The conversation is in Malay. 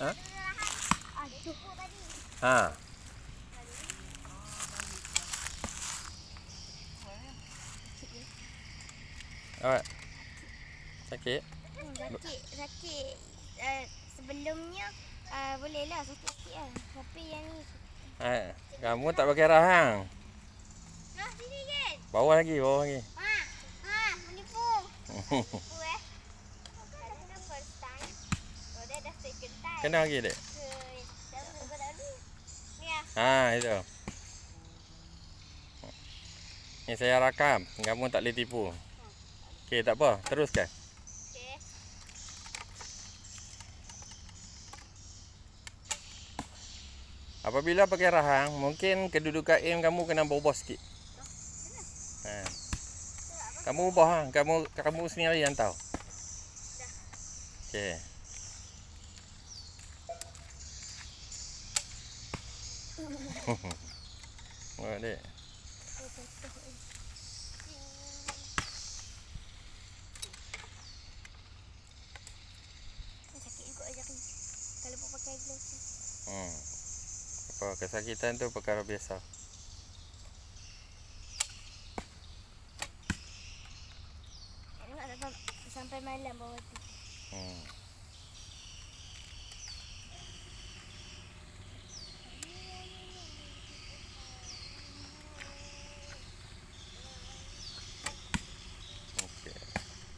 Ha? Aduh tadi. Ha. Awak sakit? Sakit. Sebelumnya bolehlah sakit sikit lah. Tapi yang ni Ha. Kamu tak pakai rahang. nah sini kan. Bawah lagi, bawah lagi. Menipu. Menipu Bukan dah first time. Oh, dah second time. Kena lagi, Dek. Ni ah. Ha, itu. Ni saya rakam. Kamu tak boleh tipu. Okey, tak apa. Teruskan. Okey. Apabila pakai rahang, mungkin kedudukan aim kamu kena berubah sikit. Ha. Kamu ubah ha. Kamu sendiri yang tahu. Okey. Oh, Dek. Sakit juga ajak ni. Kalau pakai gloves. Apa kesakitan tu perkara biasa.